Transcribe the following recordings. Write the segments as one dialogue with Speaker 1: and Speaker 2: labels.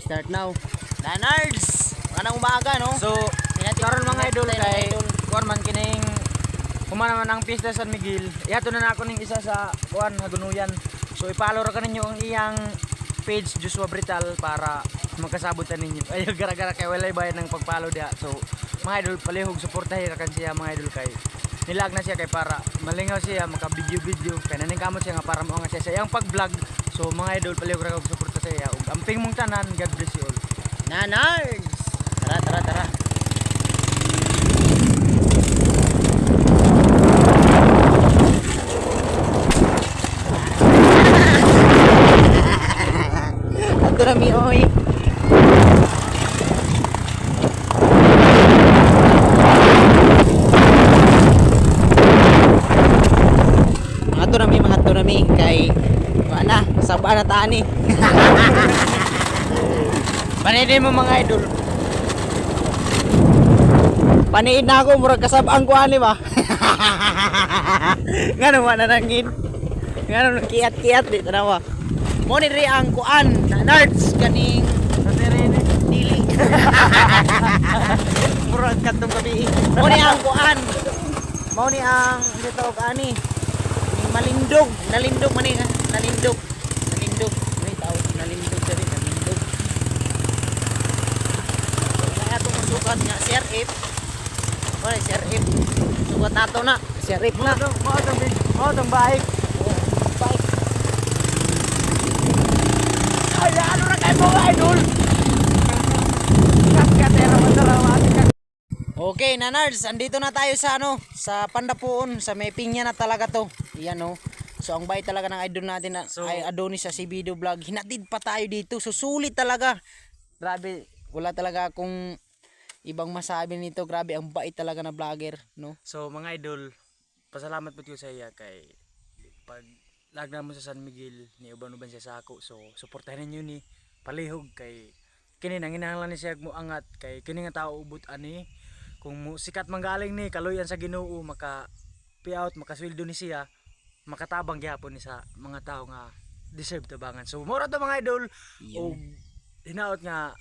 Speaker 1: Start now. Nanards! Anong umaga, no?
Speaker 2: So, karon mga idol kay kuan man kining humana man ang Pista San Miguel. Ihato na nako ning isa sa kuan hagunuyan. So i-follow ra kaninyo ang iyang page Joshua Brital para magkasabot ta ninyo. Ay gara-gara kay walay bayad ng pag-follow dia. So mga idol palihog suportahin ra kan siya mga idol kay nilag na siya kay para malingaw siya maka video kay naning kamot siya nga para mo nga siya sa iyang pag-vlog. So mga idol palihog ra kag suporta sa iya ug amping mong tanan. God bless you all.
Speaker 1: Nanards! Tara. Ato na mi oy. Mga tunami kay wala saba na tani.
Speaker 2: Paninin mo mga idol.
Speaker 1: Paniid na ako murag kasabang ko ani ba. Ngano man nanangin. Ngano nang kiat-kiat di tanawa. Mo ni ri ang kuan na nerds kaning dili. Murag katong gabi. Mo ni ang kuan. Mo ni ang dito ani. Malindog, nalindog man ni nalindog. Wait, nalindog diri nalindog. Kaya itong sukat nga, Sir If. Wala, Sir If. Sukat nato na, Sir If na.
Speaker 2: Mo tong bike.
Speaker 1: Bike.
Speaker 2: Ay, ano ra kay mo idol? Katero mo salamat.
Speaker 1: Okay, nanards, andito na tayo sa sa Pandapuon, sa may pinya na talaga to. Iyan no. So ang bait talaga ng idol natin na ay Adonis sa CBdo Vlog. Hinatid pa tayo dito. So sulit talaga. Grabe, wala talaga akong ibang masabi nito. Grabe, ang bait talaga na vlogger, no?
Speaker 2: So mga idol, pasalamat po sa iya kay pag lagna mo sa San Miguel ni uban-uban siya sa ako. So suportahan niyo ni palihog kay kini nang kinahanglan ni siya mo angat kay kini nga tao ubot ani kung sikat manggaling ni kaluyan sa Ginoo maka payout makasweldo ni siya makatabang gyapon ni sa mga tao nga deserve tabangan. So mura to mga idol og hinaot nga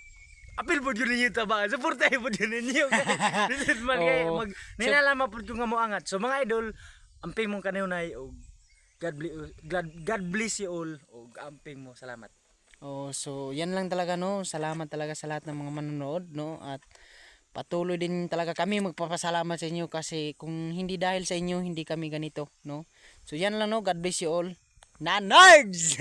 Speaker 2: apil po yun ninyo tabangan suportahin po yun ninyo kay man kay mag ninalama po ko nga mo angat. So mga idol amping mong kanunay og God bless you all og amping mo salamat.
Speaker 1: Oh, so yan lang talaga no. Salamat talaga sa lahat ng mga manonood no at patuloy din talaga kami magpapasalamat sa inyo kasi kung hindi dahil sa inyo hindi kami ganito no. So yan lang no. God bless you all. Nanards!